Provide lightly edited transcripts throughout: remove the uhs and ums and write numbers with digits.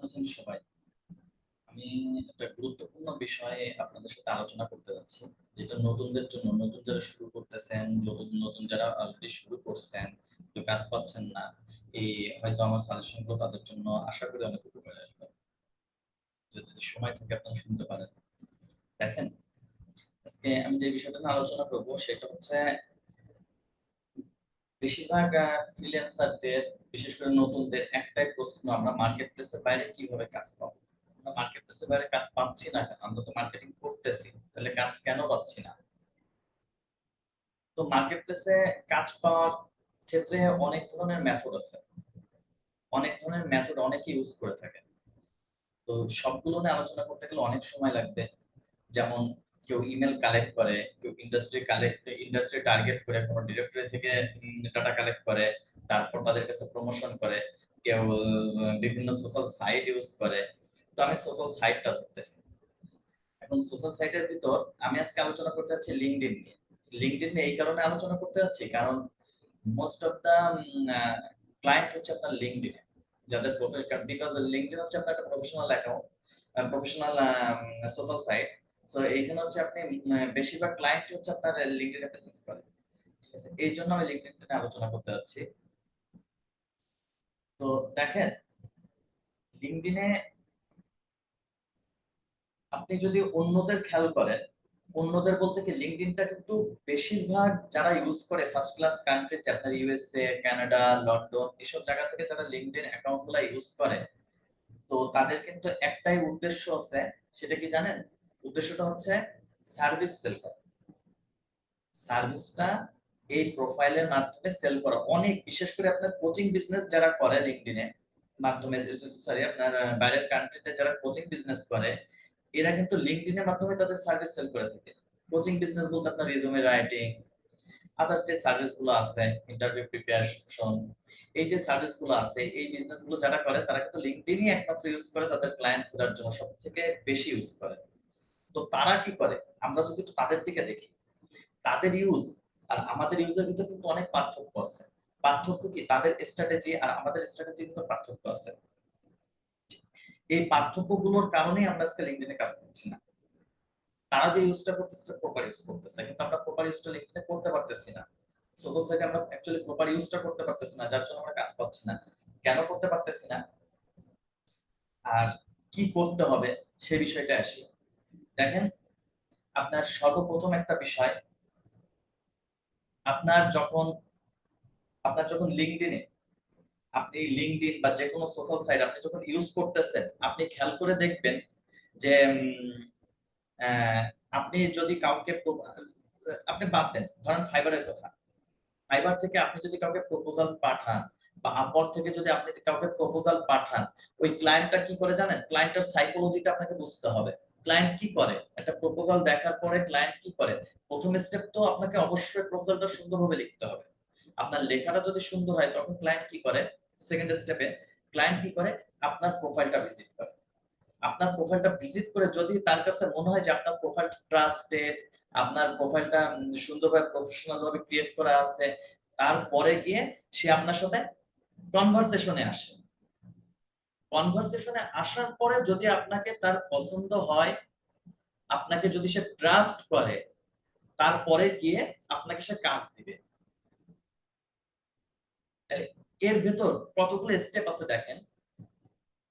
আছেন সবাই? আমি একটা গুরুত্বপূর্ণ বিষয়ে আপনাদের সাথে আলোচনা করতে যাচ্ছি। যেটা নতুনদের জন্য, নতুন যারা শুরু করতেছেন, নতুন যারা অলরেডি শুরু করছেন, কেউ কাজ পাচ্ছেন না। এই হয়তো আমার সাজেশন গুলো তাদের জন্য আশা করি অনেক উপকারে আসবে। যদি সময় থাকে আপনারা শুনতে পারেন। দেখেন, আজকে আমি যে বিষয়টা নিয়ে আলোচনা করব সেটা হচ্ছে বেশিরভাগ ফ্রিল্যান্সারদের, বিশেষ করে নতুনদের একটাই প্রশ্ন, আমরা মার্কেট প্লেসের বাইরে কিভাবে কাজ পাবো? আমরা মার্কেট প্লেসের বাইরে কাজ পাচ্ছি না কেন? আমরা তো মার্কেটিং করতেছি, তাহলে কাজ কেন পাচ্ছি না? তো মার্কেট প্লেসে কাজ পাওয়ার ক্ষেত্রে অনেক ধরনের মেথড আছে, অনেক ধরনের মেথড অনেকে ইউজ করে থাকে। তো সবগুলো নিয়ে আলোচনা করতে গেলে অনেক সময় লাগবে। যেমন কেউ ইমেল কালেক্ট করে, কেউ ইন্ডাস্ট্রি টার্গেট করে কোনো ডিরেক্টরি থেকে ডাটা কালেক্ট করে, তারপর তাদের কাছে প্রমোশন করে। কেউ বিভিন্ন সোশ্যাল সাইট ইউজ করে। তো আমি সোশ্যাল সাইটটা ধরতেছি। এখন সোশ্যাল সাইটের ভিতর আমি আজকে আলোচনা করতে যাচ্ছি লিঙ্কডইন নিয়ে। লিঙ্কডইন নিয়ে এই কারণে আলোচনা করতে যাচ্ছি কারণ মোস্ট অফ দা ক্লায়েন্ট হচ্ছে আপনার লিঙ্কডইনে, যাদের প্রোফাইল, বিকজ লিঙ্কডইন হচ্ছে আপনার একটা professional account, professional social site. So এইখানে হচ্ছে আপনি বেশিরভাগ ক্লায়েন্ট হচ্ছে আপনার লিঙ্কডইনে প্রেজেন্স করে। ঠিক আছে, এই জন্য আমি লিঙ্কডইন নিয়ে আলোচনা করতে যাচ্ছি। তো দেখেন, লিঙ্কডইনে আপনি যদি অন্যদের খেয়াল করেন, অন্যদের বলতে কি লিঙ্কডইনটা কিন্তু বেশিরভাগ যারা ইউজ করে ফার্স্ট ক্লাস কান্ট্রিতে, আপনার ইউএসএ, কানাডা, লন্ডন, এসব জায়গা থেকে যারা লিঙ্কডইন অ্যাকাউন্ট গুলা ইউজ করে, তো তাদের কিন্তু একটাই উদ্দেশ্য আছে। সেটা কি জানেন? উদ্দেশ্যটা হচ্ছে সার্ভিস সেল করা। সার্ভিসটা এই প্রোফাইলের মাধ্যমে সেল করা। অনেক, বিশেষ করে আপনার কোচিং বিজনেস যারা করে লিঙ্কডইনে মাধ্যমে, সরি আপনার বাইরের কান্ট্রিতে যারা কোচিং বিজনেস করে, এরা কিন্তু লিঙ্কডইনের মাধ্যমে তাদের সার্ভিস সেল করে থাকে। কোচিং বিজনেস বলতে আপনার রিজুমে রাইটিং, আদার্স যে সার্ভিস গুলো আছে, ইন্টারভিউ প্রিপারেশন, এই যে সার্ভিস গুলো আছে, এই বিজনেস গুলো যারা করে তারা কিন্তু লিঙ্কডইনই একমাত্র ইউজ করে তাদের ক্লায়েন্ট খোঁজার জন্য, সব থেকে বেশি ইউজ করে। তো তারা কি করে, আমরা যদি একটু তাদের দিকে দেখি, তাদের ইউজ আর আমাদের ইউজের ভিতরে কিন্তু অনেক পার্থক্য আছে। পার্থক্য কি? তাদের স্ট্র্যাটেজি আর আমাদের স্ট্র্যাটেজির ভিতরে পার্থক্য আছে। এই পার্থক্যগুলোর কারণেই আমরা আজকে লিঙ্কডইনে কাজ করছি না। তারা যে ইউজটা করতেছে প্রপার ইউজ করতেছে, কিন্তু আমরা প্রপার ইউজটা লিঙ্কডইনে করতে পারতেছি না। সোশ্যাল সাইটে আমরা অ্যাকচুয়ালি প্রপার ইউজটা করতে পারতেছি না, যার জন্য আমরা কাজ পাচ্ছি না। কেন করতে পারতেছি না আর কি করতে হবে সে বিষয়টা আসি। দেখেন, আপনার সর্বপ্রথম একটা বিষয়, আপনার যখন লিঙ্কডইনে, আপনি লিঙ্কডইন বা যে কোনো সোশ্যাল সাইট আপনি যখন ইউজ করতেছেন, আপনি খেয়াল করে দেখবেন যে আহ, আপনি যদি কাউকে আপনি বাদ দেন, ধরেন ফাইবারের কথা। ফাইবার থেকে আপনি যদি কাউকে প্রপোজাল পাঠান, বা আপওয়ার থেকে যদি আপনি কাউকে প্রপোজাল পাঠান, ওই ক্লায়েন্টটা কি করে জানেন? ক্লায়েন্টের সাইকোলজিটা আপনাকে বুঝতে হবে। ক্লায়েন্ট কি করে একটা প্রপোজাল দেখার পরে, ক্লায়েন্ট কি করে? প্রথম স্টেপ তো আপনাকে অবশ্যই প্রপোজালটা সুন্দরভাবে লিখতে হবে। আপনার লেখাটা যদি সুন্দর হয়, তখন ক্লায়েন্ট কি করে? সেকেন্ড স্টেপে ক্লায়েন্ট কি করে? আপনার প্রোফাইলটা ভিজিট করে। আপনার প্রোফাইলটা ভিজিট করে যদি তার কাছে মনে হয় যে আপনার প্রোফাইলটা ট্রাস্টেড, আপনার প্রোফাইলটা সুন্দরভাবে প্রফেশনাল ভাবে ক্রিয়েট করা আছে, তারপরে গিয়ে সে আপনার সাথে কনভারসেশনে আসে। কনভারসেশনে আসার পরে যদি আপনাকে তার পছন্দ হয়, আপনাকে যদি সে ট্রাস্ট করে, তারপরে গিয়ে আপনাকে সে কাজ দিবে। এর ভেতর কতগুলো স্টেপ আছে দেখেন।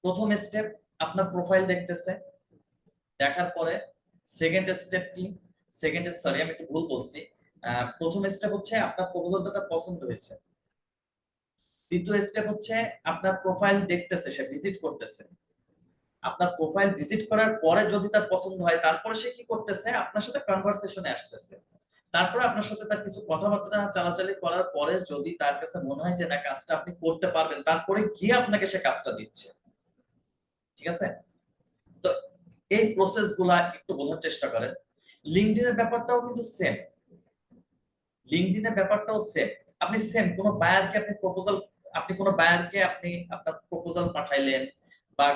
প্রথম স্টেপ, আপনার প্রোফাইল দেখতেছে, দেখার পরে সেকেন্ড স্টেপ কি? সরি আমি একটু ভুল বলছি। প্রথম স্টেপ হচ্ছে আপনার প্রপোজালটা তার পছন্দ হয়েছে। দ্বিতীয় স্টেপ হচ্ছে আপনার প্রোফাইল দেখতেছে, সে ভিজিট করতেছে। আপনার প্রোফাইল ভিজিট করার পরে যদি তার পছন্দ হয়, তারপরে সে কি করতেছে? আপনার সাথে কনভারসেশনে আসতেছে। তারপরে আপনার সাথে তার কিছু কথাবার্তা চালাচালি করার পরে যদি তার কাছে মনে হয় যে না, কাজটা আপনি করতে পারবেন, তারপরে গিয়ে আপনাকে সে কাজটা দিচ্ছে। ঠিক আছে? তো এই প্রসেস গুলা একটু বোঝার চেষ্টা করেন। লিঙ্কডইনের ব্যাপারটাও কিন্তু সেম। লিঙ্কডইনের ব্যাপারটাও সেম। আপনি সেম কোন বায়ারকে আপনি প্রপোজাল, আপনি কোন বায়ারকে আপনি আপনার প্রপোজাল পাঠাইলেন, বা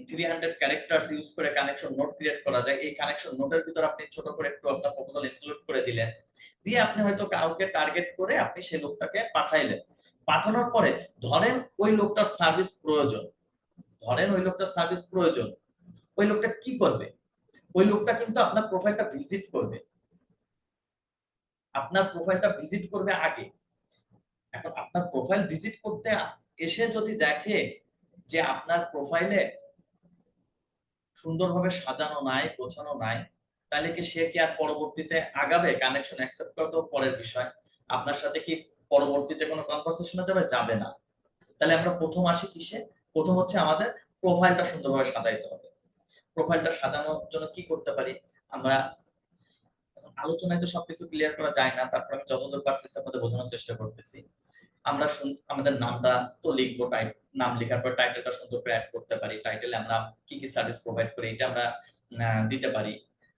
300 ক্যারেক্টারস ইউজ করে কানেকশন নোট ক্রিয়েট করা যায়, এই কানেকশন নোটের ভিতর আপনি ছোট করে একটু আপনার প্রপোজাল ইনক্লুড করে দিলেন, দিয়ে আপনি হয়তো কাউকে টার্গেট করে আপনি সেই লোকটাকে পাঠাইলেন। পাঠানোর পরে ধরেন ওই লোকটার সার্ভিস প্রয়োজন, ধরেন ওই লোকটা সার্ভিস প্রয়োজন, ওই লোকটা কি করবে? ওই লোকটা কিন্তু আপনার প্রোফাইলটা ভিজিট করবে, আপনার প্রোফাইলটা ভিজিট করবে আগে। এখন আপনার প্রোফাইল ভিজিট করতে এসে যদি দেখে যে আপনার প্রোফাইলে সুন্দরভাবে সাজানো নাই, গোছানো নাই, তাহলে কি সে কি আর পরবর্তীতে আগাবে? কানেকশন অ্যাকসেপ্ট করা তো পরের বিষয়। আপনার সাথে কি পরবর্তীতে কোনো কনভারসেশনে যাবে? যাবে না। তাহলে আমরা প্রথম আসি কিসে? প্রথম হচ্ছে আমাদের প্রোফাইলটা সুন্দরভাবে সাজাইতে হবে। প্রোফাইলটা সাজানোর জন্য কি করতে পারি আমরা? আলোচনায় তো সবকিছু ক্লিয়ার করা যায় না, তারপর আমি যতদূর পারতেছি আপনাদের বোঝানোর চেষ্টা করতেছি। আমরা আমাদের নামটা তো লিখবো, নাম লেখার পর টাইটেলটা সুন্দর করে অ্যাড করতে পারি। টাইটেলে আমরা কি কি সার্ভিস প্রোভাইড করি এটা আমরা দিতে পারি।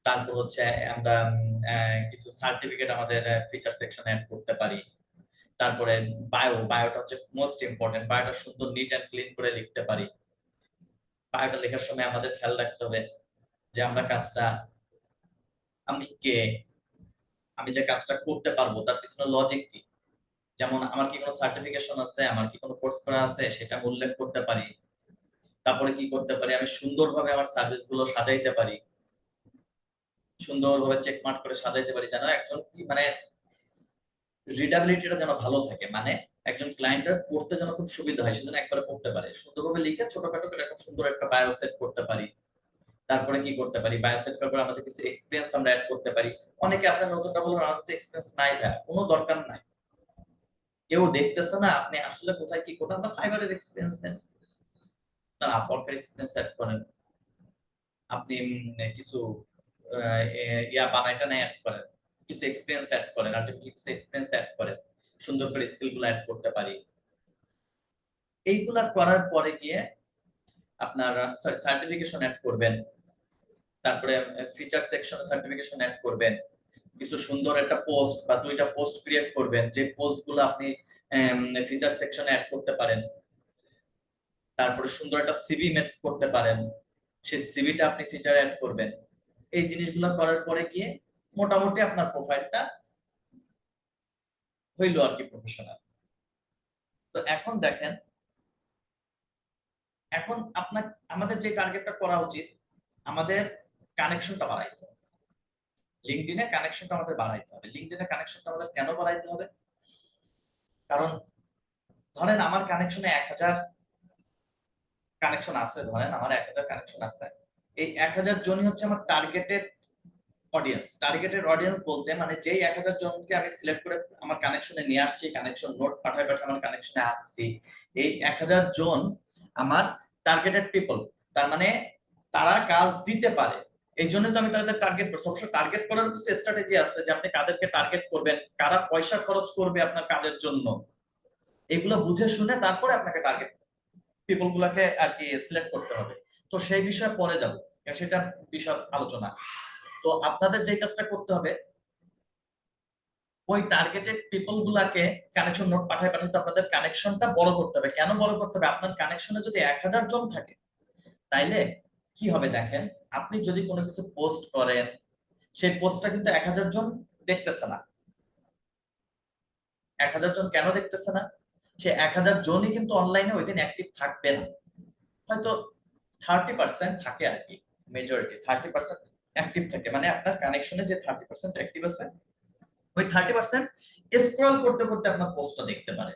তারপর হচ্ছে আমরা কিছু সার্টিফিকেট আমাদের ফিচার সেকশনে অ্যাড করতে পারি। তারপরে বায়োটা হচ্ছে মোস্ট ইম্পর্টেন্ট। বায়োটা সুন্দর নিট এন্ড ক্লিন করে লিখতে পারি। বায়োটা লেখার সময় আমাদের খেয়াল রাখতে হবে যে আমি কে, আমি যে কাজটা করতে পারবো তার পিছনে লজিক কি। যেমন আমার কি কোনো সার্টিফিকেশন আছে, আমার কি কোনো কোর্স করা আছে, সেটা আমি উল্লেখ করতে পারি। তারপরে কি করতে পারি, আমি সুন্দরভাবে আমার সার্ভিস গুলো সাজাইতে পারি, সুন্দরভাবে চেকমার্ক করে সাজাইতে পারি, যেন একজন কি মানে রিডাবিলিটিটা যেন ভালো থাকে, মানে একজন ক্লায়েন্টের পড়তে যেন খুব সুবিধা হয়, সেজন্য একবারে পড়তে পারে। সুন্দরভাবে লিখে ছোটখাটো করে এরকম সুন্দর একটা বায়ো সেট করতে পারি। তারপরে কি করতে পারি, বায়ো সেট করার পর আমাদের কিছু এক্সপেরিয়েন্স আমরা অ্যাড করতে পারি। অনেকে আপনার নতুনটা বলবেন আমার তো এক্সপেরিয়েন্স নাই ভাই, কোনো দরকার নাই। কেউ দেখতেছে না আপনি আসলে কোথায় কি করতে, আপনার ফাইবারের এক্সপেরিয়েন্স দেন, আপনার আপওয়ার্কের এক্সপেরিয়েন্স অ্যাড করেন, আপনি কিছু ইয়া বানাইটা নাই অ্যাড করেন, কিছু এক্সপেরিয়েন্স অ্যাড করেন, আলটিমেটলি কিছু এক্সপেরিয়েন্স অ্যাড করেন, সুন্দর করে স্কিলগুলো অ্যাড করতে পারি। এইগুলা করার পরে গিয়ে আপনার সার্টিফিকেশন অ্যাড করবেন। তারপরে ফিচার সেকশনে সার্টিফিকেশন অ্যাড করবেন। কিছু সুন্দর একটা পোস্ট বা দুইটা পোস্ট ক্রিয়েট করবেন, যে পোস্টগুলো আপনি ফিচার সেকশনে অ্যাড করতে পারেন। তারপরে সুন্দর একটা সিভি মেক করতে পারেন, সেই সিভিটা আপনি ফিচারে অ্যাড করবেন। এই জিনিসগুলো করার পরে গিয়ে মোটামুটি আপনার প্রোফাইলটা হইলো আর কি প্রফেশনাল। তো এখন দেখেন, এখন আমাদের যে টার্গেটটা করা উচিত, আমাদের কানেকশনটা বাড়াইতে হবে। লিঙ্কডইনে কানেকশনটা আমাদের বাড়াইতে হবে। লিঙ্কডইনে কানেকশনটা আমাদের কেন বাড়াইতে হবে? কারণ ধরেন আমার কানেকশনে 1000 কানেকশন আছে, ধরেন আমার 1000 কানেকশন আছে, এই 1000 জনই হচ্ছে আমার টার্গেটেড অডিয়েন্স। টার্গেটেড অডিয়েন্স বলতে মানে যেই 1000 জনকে আমি সিলেক্ট করে আমার কানেকশনে নিয়ে আসছি, কানেকশন নোট পাঠায় আমার কানেকশনে আসছি, এই 1000 জন আমার টার্গেটেড পিপল। তার মানে তারা কাজ দিতে পারে, এই জন্য তো আমি তাদের টার্গেট করছি। অবশ্য টার্গেট করার কিছু স্ট্র্যাটেজি আছে, যে আপনি কাদেরকে টার্গেট করবেন, কারা পয়সা খরচ করবে আপনার কাজের জন্য, এগুলো বুঝে শুনে তারপরে আপনাকে টার্গেট পিপল গুলাকে আর কি সিলেক্ট করতে হবে। তো সেই বিষয়ে পরে যাব, সেটা বিশদ আলোচনা। তো আপনাদের যে কাজটা করতে হবে, ওই টার্গেটেড পিপল গুলাকে কানেকশন নোট পাঠাতে আপনাদের কানেকশনটা বড় করতে হবে। কেন বড় করতে হবে? আপনার কানেকশনে যদি 1000 জন থাকে, তাইলে কি হবে দেখেন, আপনি যদি কোনো কিছু পোস্ট করেন, সেই পোস্টটা কিন্তু 1000 জন দেখতেছে না। 1000 জন কেন দেখতেছে না? সে 1000 জনই কিন্তু অনলাইনে ওই দিন অ্যাক্টিভ থাকবে না, হয়তো 30% থাকে আর কি। মেজরিটি 30% অ্যাক্টিভ থাকে, মানে আপনার কানেকশনে যে 30% অ্যাক্টিভ আছে, ওই 30% স্ক্রল করতে করতে আপনার পোস্টটা দেখতে পারে,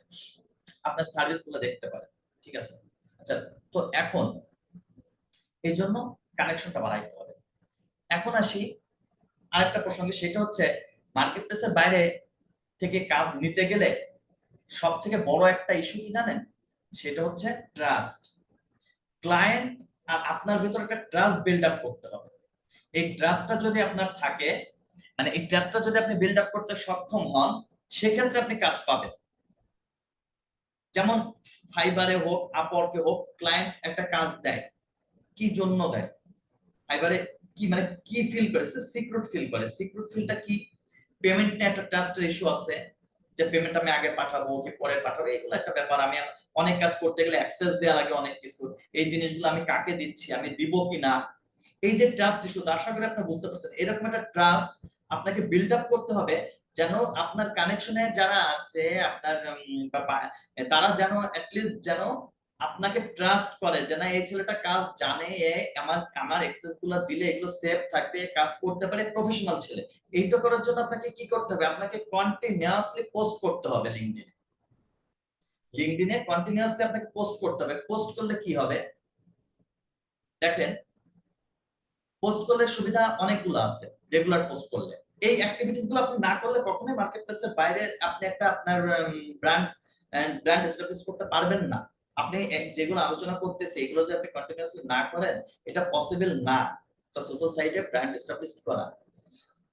আপনার সার্ভিস গুলো দেখতে পারে। ঠিক আছে? আচ্ছা, তো এখন এই জন্য কানেকশনটা বাড়াইতে হবে। এখন আসি আরেকটা প্রসঙ্গে, সেটা হচ্ছে মার্কেট প্লেসের বাইরে থেকে কাজ নিতে গেলে সব থেকে বড় একটা ইস্যু কি জানেন? সেটা হচ্ছে ট্রাস্ট। ক্লায়েন্ট আর আপনার ভিতরে একটা ট্রাস্ট বিল্ড আপ করতে হবে। এই ট্রাস্টটা যদি আপনার থাকে, মানে এই ট্রাস্টটা যদি আপনি বিল্ড আপ করতে সক্ষম হন, সেক্ষেত্রে আপনি কাজ পাবেন। যেমন ফাইবারে হোক, আপওয়ার্কে হোক, ক্লায়েন্ট একটা কাজ দেয়, কি জন্য দেয়? ফাইবারে কি মানে কি ফিল করে? সিকিউর ফিল করে। সিকিউর ফিলটা কি? পেমেন্ট নিয়ে একটা ট্রাস্টের ইস্যু আছে, যে পেমেন্ট আমি আগে পাঠাবো কি পরে পাঠাবো, এগুলো একটা ব্যাপার। আমি অনেক কাজ করতে গেলে অ্যাক্সেস দেওয়া লাগে অনেক কিছু, এই জিনিসগুলো আমি কাকে দিচ্ছি, আমি দিব কিনা, এই যে ট্রাস্ট ইস্যু, আশা করি আপনি বুঝতে পারছেন। এরকম একটা ট্রাস্ট আপনাকে বিল্ড আপ করতে হবে, যেন আপনার কানেকশনে যারা আছে আপনার তারা যেন অ্যাটলিস্ট যেন আপনাকে ট্রাস্ট করে যে না এই ছেলেটা কাজ জানে, এ আমার আমার অ্যাক্সেস গুলো দিলে এগুলো সেভ থাকবে, কাজ করতে পারে, প্রফেশনাল ছেলে। এইটা করার জন্য আপনাকে কি করতে হবে? আপনাকে কন্টিনিউয়াসলি পোস্ট করতে হবে লিংকডইনে। লিংকডইনে কন্টিনিউয়াসলি আপনাকে পোস্ট করতে হবে। পোস্ট করলে কি হবে দেখেন, পোস্ট করলে সুবিধা অনেকগুলো আছে রেগুলার পোস্ট করলে। এই অ্যাক্টিভিটিস গুলো আপনি না করলে কখনোই মার্কেট প্লেসের বাইরে আপনি একটা আপনার ব্র্যান্ড ব্র্যান্ড এস্টাবলিশ করতে পারবেন না। আপনি যেগুলো আলোচনা করতেছে এগুলো যদি আপনি কন্টিনিউয়াসলি না করেন, এটা পসিবল না একটা সোশ্যাল সাইটে ব্র্যান্ড এস্টাবলিশ করা।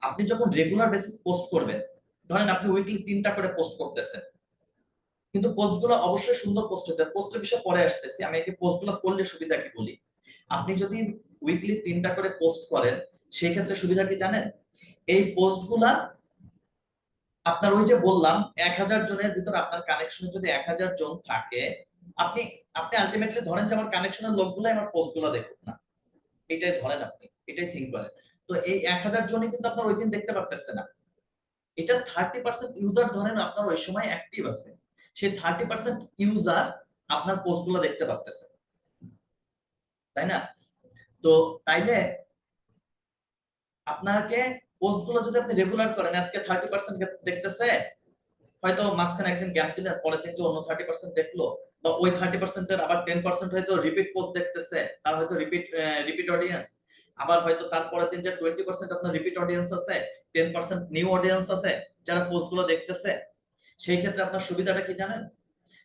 আপনি যখন রেগুলার বেসিস পোস্ট করবেন, ধরেন আপনি উইকলি 3টা করে পোস্ট করতেছেন, কিন্তু পোস্টগুলো অবশ্যই সুন্দর পোস্ট হতে হবে। পোস্টের বিষয়ে পরে আসতেছি, আমি এই পোস্টগুলো করলে সুবিধা কি বলি। আপনি যদি উইকলি 3টা করে পোস্ট করেন, সেই ক্ষেত্রে সুবিধা কি জানেন? এই পোস্টগুলা আপনার ওই যে বললাম 1000 জনের ভিতর আপনার কানেকশনে যদি 1000 জন থাকে, আপনি আপনি আলটিমেটলি ধরেন যে আমার কানেকশনের লোকগুলাই আমার পোস্টগুলো দেখুক না, এটাই ধরেন, আপনি এটাই থিঙ্ক করেন। তো এই 1000 জনই কিন্তু আপনার ওই দিন দেখতে পারতেছে না। এটা 30% ইউজার ধরেন আপনার ওই সময় অ্যাক্টিভ আছে, সেই 30% ইউজার আপনার পোস্টগুলো দেখতে পারতেছে, তাই না? তো তাইলে আপনাকে পোস্টগুলো যদি আপনি রেগুলার করেন, আজকে 30% দেখতেছে, হয়তো মাঝখানে একদিন গ্যাপ দিলেন, পরের দিন অন্য 30% দেখলো, বা ওই 30% এর আবার 10% হয়তো রিপিট পোস্ট দেখতেছে, তার হয়তো রিপিট রিপিট অডিয়েন্স। আবার হয়তো তারপরের দিন যে 20% আপনার রিপিট অডিয়েন্স আছে, 10% নিউ অডিয়েন্স আছে যারা পোস্টগুলো দেখতেছে। সেই ক্ষেত্রে আপনার সুবিধাটা কি জানেন?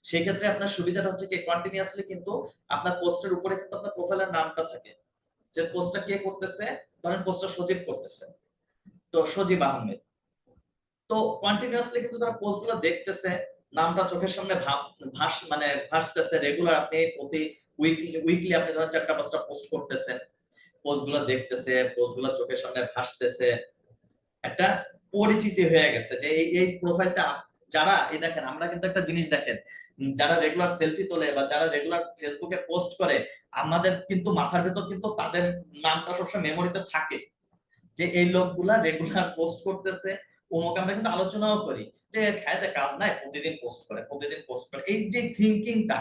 সেই ক্ষেত্রে আপনার সুবিধাটা হচ্ছে কি, কন্টিনিউয়াসলি কিন্তু আপনার পোস্টের উপরে কিন্তু আপনার প্রোফাইলের নামটা থাকে, যে পোস্টটা কে করতেছে। ধরেন পোস্টটা সজীব করতেছে, তো সজীব আহমেদ। তো কন্টিনিউয়াসলি কিন্তু তারা পোস্টগুলো দেখতেছে, নামটা চোখের সামনে মানে ভাসতেছে। রেগুলার আপনি প্রতি উইকলি আপনি ধরেন 4টা 5টা পোস্ট করতেছেন, পোস্টগুলো দেখতেছে, পোস্টগুলো চোখের সামনে ভাসতেছে, একটা পরিচিতি হয়ে গেছে যে এই এই প্রোফাইলটা। যারা এই দেখেন, আমরা কিন্তু একটা জিনিস দেখেন, যারা রেগুলার সেলফি তোলে বা যারা রেগুলার ফেসবুকে পোস্ট করে, আমাদের কিন্তু মাথার ভেতর কিন্তু তাদের নামটা সবসময় মেমোরিতে থাকে, যে এই লোকগুলা রেগুলার পোস্ট করতেছে। অমুক আমরা কিন্তু আলোচনাও করি যে খায়তে কাজ নাই, প্রতিদিন পোস্ট করে, প্রতিদিন পোস্ট করে। এই যে থিংকিংটা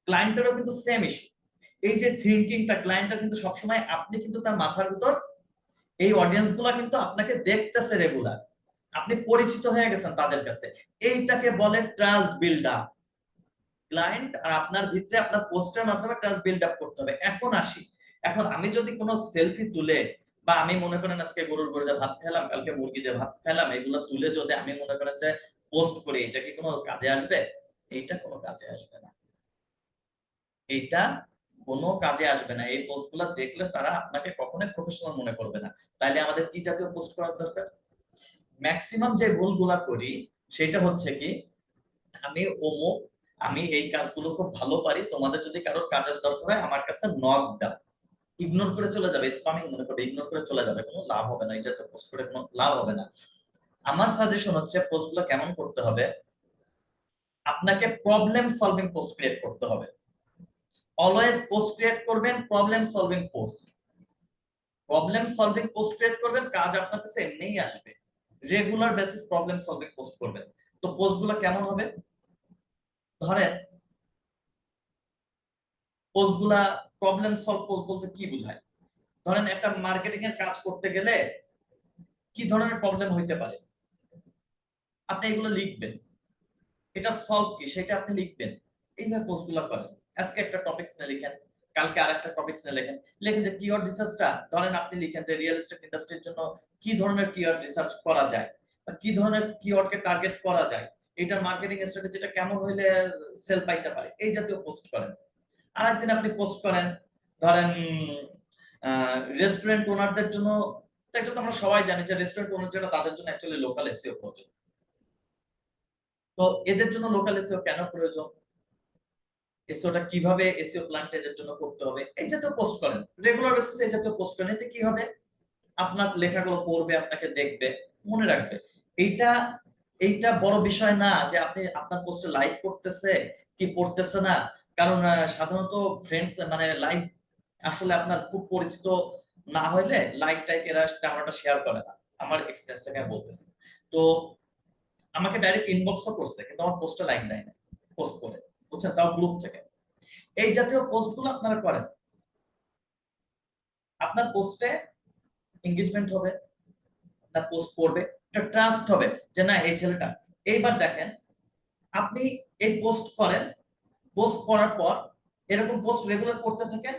ক্লায়েন্টেরও কিন্তু সেম ইস্যু। এই যে থিংকিংটা ক্লায়েন্টের কিন্তু সবসময়, আপনি কিন্তু তার মাথার ভিতর এই অডিয়েন্স গুলা কিন্তু আপনাকে দেখতেছে রেগুলার, আপনি পরিচিত হয়ে গেছেন তাদের কাছে। এইটাকে বলে ট্রাস্ট বিল্ড আপ। ক্লায়েন্ট আর আপনার ভিতরে আপনার পোস্টের মাধ্যমে ট্রাস্ট বিল্ড আপ করতে হবে। এখন আসি, এখন আমি যদি কোনো সেলফি তুলে, বা আমি মনে করেন আজকে গরুর গোশত দিয়ে ভাত খেলাম, কালকে মুরগি দিয়ে ভাত খেলাম, এগুলো তুলে যদি আমি মনে করেন যে পোস্ট করি, এটা কি কোনো কাজে আসবে? এইটা কোনো কাজে আসবে না। এইটা কোনো কাজে আসবে না। এই পোস্টগুলো দেখলে তারা আপনাকে কখনোই প্রফেশনাল মনে করবে না। তাইলে আমাদের কি জাতীয় পোস্ট করার দরকার? ম্যাক্সিমাম যে ভুলগুলা করি সেটা হচ্ছে কি, আমি অমুক, আমি এই কাজগুলো খুব ভালো পারি, তোমাদের যদি কারোর কাজের দরকার হয় আমার কাছে নক দাও। ইগনোর করে চলে যাবে, স্প্যামিং মনে করে ইগনোর করে চলে যাবে, কোনো লাভ হবে না, এই জাতীয় পোস্ট করে কোনো লাভ হবে না। আমার সাজেশন হচ্ছে পোস্টগুলো কেমন করতে হবে, আপনাকে প্রবলেম সলভিং পোস্ট ক্রিয়েট করতে হবে। অলওয়েজ পোস্ট ক্রিয়েট করবেন problem solving post. Problem solving post create করবেন, কাজ আপনার কাছে এমনিই আসবে। Regular basis problem solving post করবেন। তো পোস্টগুলো কেমন হবে? ধরেন পোস্টগুলা প্রবলেম সলভ পোস্ট বলতে কি বোঝায়? ধরেন একটা মার্কেটিং এর কাজ করতে গেলে কি ধরনের প্রবলেম হইতে পারে, আপনি এগুলো লিখবেন, এটা সলভ কি সেটা আপনি লিখবেন। এইভাবে পোস্টগুলো করেন। আজকে একটা টপিকস নিয়ে লিখেন, কালকে আরেকটা টপিকস নিয়ে লিখেন। লিখেন যে কিওয়ার্ড রিসার্চটা, ধরেন আপনি লিখেন যে রিয়েল এস্টেট ইন্ডাস্ট্রির জন্য কি ধরনের কিওয়ার্ড রিসার্চ করা যায়, বা কি ধরনের কিওয়ার্ডকে টার্গেট করা যায়, এটার মার্কেটিং স্ট্র্যাটেজিটা কেমন হইলে সেল পাইতে পারে, এই জাতীয় পোস্ট করেন। আরেকদিন আপনি পোস্ট করেন, ধরেন রেস্টুরেন্ট ওনারদের জন্য, এটা তো আমরা সবাই জানি যে রেস্টুরেন্ট ওনার যেটা তাদের জন্য অ্যাকচুয়ালি লোকাল এসইও প্রয়োজন। তো এদের জন্য লোকাল এসইও কেন প্রয়োজন, এসইওটা কিভাবে এসইও প্ল্যানটা এদের জন্য করতে হবে, এই জাতীয় পোস্ট করেন। রেগুলার বেসিসে এই জাতীয় পোস্ট করেন, এতে কি হবে, আপনার লেখাগুলো পড়বে, আপনাকে দেখবে, মনে রাখবে। এইটা এইটা বড় বিষয় না যে আপনি আপনার পোস্টে লাইক করতেছে কি পড়তেছে না। কারণ সাধারণত ফ্রেন্ডস মানে লাইক আসলে আপনার খুব পরিচিত না হইলে লাইক টাইক এরা তেমনটা শেয়ার করে না। আমার এক্সপেরিয়েন্স থেকে আমি বলতেছি। তো আমাকে ডাইরেক্ট ইনবক্সও করছে, কিন্তু আমার পোস্টে লাইক দেয় না পোস্ট করে, বুঝছেন, তাও গ্রুপ থেকে। এই জাতীয় পোস্টগুলো আপনারা করেন। আপনার পোস্টে এঙ্গেজমেন্ট হবে, আপনার পোস্ট পড়বে, একটা ট্রাস্ট হবে যে না এই ছেলেটা। এইবার দেখেন আপনি এই পোস্ট করেন, পোস্ট করার পর এরকম পোস্ট রেগুলার করতে থাকেন,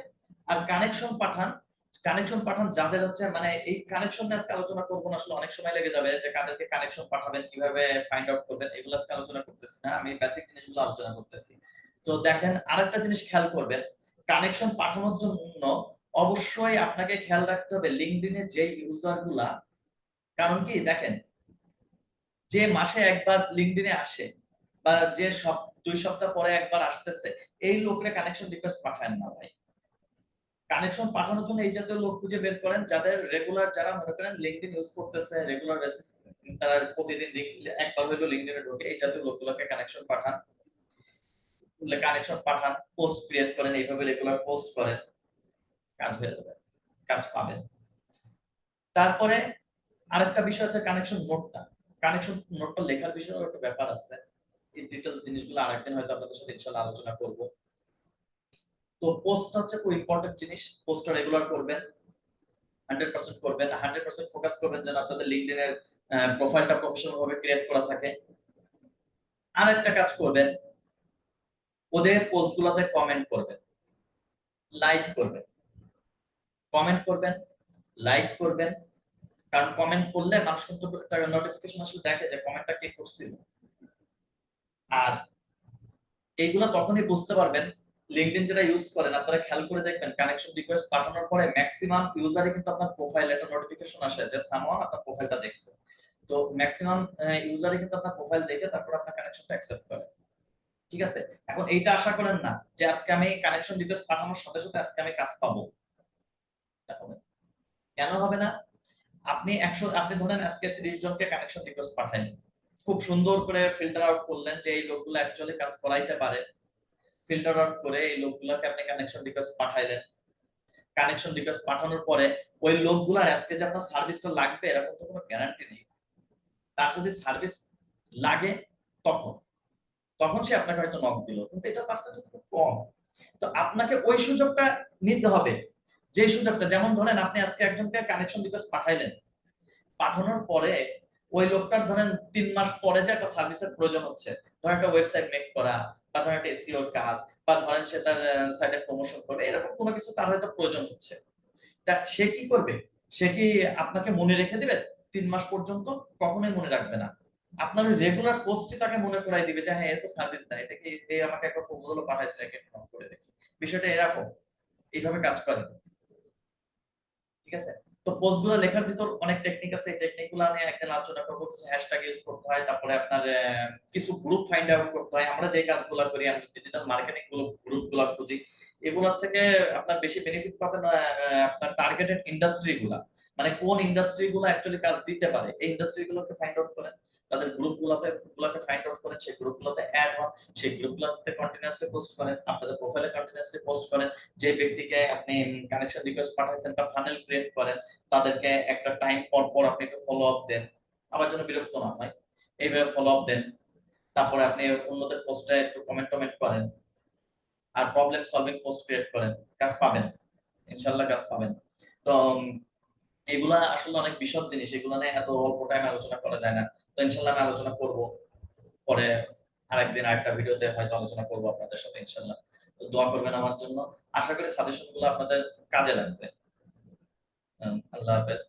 আর কানেকশন পাঠান। কানেকশন পাঠান যাদের হচ্ছে মানে এই কানেকশন নিয়ে আজকে আলোচনা করবো না, আসলে অনেক সময় লেগে যাবে যে কাদেরকে কানেকশন পাঠাবেন, কিভাবে ফাইন্ড আউট করবেন, এগুলো আজকে আলোচনা করতেছি না, আমি বেসিক জিনিসগুলো আলোচনা করতেছি। তো দেখেন আরেকটা জিনিস খেয়াল করবেন, কানেকশন পাঠানোর জন্য অবশ্যই আপনাকে খেয়াল রাখতে হবে লিঙ্কডইনে যে ইউজার গুলা, কারণ কি দেখেন যে মাসে একবার লিঙ্কডইনে আসে বা যে সব 2 সপ্তাহ পরে একবার আসতেছে, এই লোকরে কানেকশন রিকোয়েস্ট পাঠান না ভাই। কানেকশন পাঠানোর জন্য এই জাতীয় লোক খুঁজে বের করেন যাদের রেগুলার, যারা মনে করেন লিঙ্কডইন ইউজ করতেছে রেগুলার বেসিস, তারা প্রতিদিন একবার হইলো লিঙ্কডইনে ঢোকে, এই জাতীয় লোকগুলোকে কানেকশন পাঠান। কানেকশন পাঠান, পোস্ট ক্রিয়েট করেন, এইভাবে রেগুলার পোস্ট করেন, কাজ হয়ে যাবে, কাজ পাবেন। তারপরে আরেকটা বিষয় হচ্ছে কানেকশন নোটটা। কানেকশন নোটটা লেখার বিষয়ে একটা ব্যাপার আছে, এই ডিটেইলস জিনিসগুলো আরেকদিন হয়তো আপনাদের সাথে ইনশাআল্লাহ আলোচনা করব। তো পোস্ট হচ্ছে খুব ইম্পর্টেন্ট জিনিস, পোস্টটা রেগুলার করবেন, 100% করবেন, 100% ফোকাস করবেন যেন আপনাদের লিংকডইন এর প্রোফাইলটা প্রফেশনাল ভাবে ক্রিয়েট করা থাকে। আরেকটা কাজ করবেন, ওদের পোস্টগুলোতে কমেন্ট করবেন, লাইক করবেন, কমেন্ট করবেন, লাইক করবেন। কারণ কমেন্ট করলে মানুষ কিন্তু একটা নোটিফিকেশন আসলে দেখে যে কমেন্টটা কে করছিল। আর এইগুলো তখনই বুঝতে পারবেন, লিংকডইন যেটা ইউজ করেন আপনারা খেয়াল করে দেখবেন কানেকশন রিকোয়েস্ট পাঠানোর পরে ম্যাক্সিমাম ইউজারই কিন্তু আপনার প্রোফাইলে একটা নোটিফিকেশন আসে যে সামওয়ান আপনার প্রোফাইলটা দেখছে। তো ম্যাক্সিমাম ইউজারই কিন্তু আপনার প্রোফাইল দেখে তারপর আপনার কানেকশনটা অ্যাকসেপ্ট করে। ঠিক আছে? এখন এইটা আশা করেন না যে আজকে আমি কানেকশন রিকোয়েস্ট পাঠানোর সাথে সাথে আজকে আমি কাজ পাবো। এটা হবে না। কেন হবে না? আপনি ধরেন আজকে 30 জনকে কানেকশন রিকোয়েস্ট পাঠাইলেন, খুব সুন্দর করে ফিল্টার আউট করলেন যে এই লোকগুলো অ্যাকচুয়ালি কাজ করাইতে পারে, ফিল্টার আউট করে এই লোকগুলোকে আপনি কানেকশন রিকোয়েস্ট পাঠাইলেন। কানেকশন রিকোয়েস্ট পাঠানোর পরে ওই লোকগুলার আজকে যে আপনার সার্ভিসটা লাগবে এরকম তো কোনো গ্যারান্টি নেই। তার যদি সার্ভিস লাগে তখন তখন সে আপনাকে হয়তো নক দিল, কিন্তু এটা পার্সেন্টেজ খুব কম। তো আপনাকে ওই সুযোগটা নিতে হবে, যে সুযোগটা, যেমন ধরেন আপনি আজকে একজনকে কানেকশন রিকোয়েস্ট পাঠাইলেন, পাঠানোর পরে ওই লোকটার ধরেন 3 মাস পরে যে একটা সার্ভিসের প্রয়োজন হচ্ছে, ধরেন একটা ওয়েবসাইট মেক করা বা ধরেন একটা এসইও কাজ বা ধরেন সে তার সাইটে প্রমোশন করবে, এরকম কোনো কিছু তার হয়তো প্রয়োজন হচ্ছে। তা সে কি করবে? সে কি আপনাকে মনে রেখে দিবে 3 মাস পর্যন্ত? কখনোই মনে রাখবে না। আপনার ওই রেগুলার পোস্টই তাকে মনে করাই দিবে যে হ্যাঁ এ তো সার্ভিস দেয়, এটা কি এ আমাকে একটা প্রপোজালও পাঠাইছে, একে ফোন করে দেখি। বিষয়টা এরকম, এইভাবে কাজ করে। ঠিক আছে? তো পোস্ট গুলো লেখার ভিতর অনেক টেকনিক আছে, এই টেকনিক গুলো নিয়ে একদিন আলোচনা করবো। কিছু হ্যাশট্যাগ ইউজ করতে হয়, তারপরে আপনার কিছু গ্রুপ ফাইন্ড আউট করতে হয়। আমরা যে কাজগুলো করি, আমরা ডিজিটাল মার্কেটিং গ্রুপ গুলো খুঁজি, এগুলোর থেকে আপনার বেশি বেনিফিট পাবেন আপনার টার্গেটেড ইন্ডাস্ট্রি গুলা, মানে কোন ইন্ডাস্ট্রি গুলো অ্যাকচুয়ালি কাজ দিতে পারে, এই ইন্ডাস্ট্রি গুলোকে ফাইন্ড আউট করেন, তাদের গুলোকে ফাইন্ড আউট করেন, সেই গ্রুপগুলোতে অ্যাড হন, সেই গ্রুপগুলোতে কন্টিনিউয়াসলি পোস্ট করেন, আপনাদের প্রোফাইলে কন্টিনিউয়াসলি পোস্ট করেন। যে ব্যক্তিকে আপনি কানেকশন রিকোয়েস্ট পাঠাইছেন বা ফানেল ক্রিয়েট করেন, তাদেরকে একটা টাইম পর পর আপনি একটু ফলো আপ দেন, আমার জন্য বিরক্ত না হয়, এইভাবে ফলো আপ দেন। তারপরে আপনি অন্যদের পোস্টে একটু কমেন্ট করেন, আর প্রবলেম সলভিং পোস্ট ক্রিয়েট করেন, কাজ পাবেন, ইনশাআল্লাহ কাজ পাবেন। তো এগুলা আসলে অনেক বিশদ জিনিস, এগুলা নিয়ে এত অল্প টাইমে আলোচনা করা যায় না। তো ইনশাআল্লাহ আমি আলোচনা করব পরে, আরেকদিন আরেকটা ভিডিওতে হয়তো আলোচনা করব আপনাদের সাথে ইনশাআল্লাহ। তো দোয়া করবেন আমার জন্য। আশা করি সাজেশন গুলো আপনাদের কাজে লাগবে। আল্লাহ হাফেজ।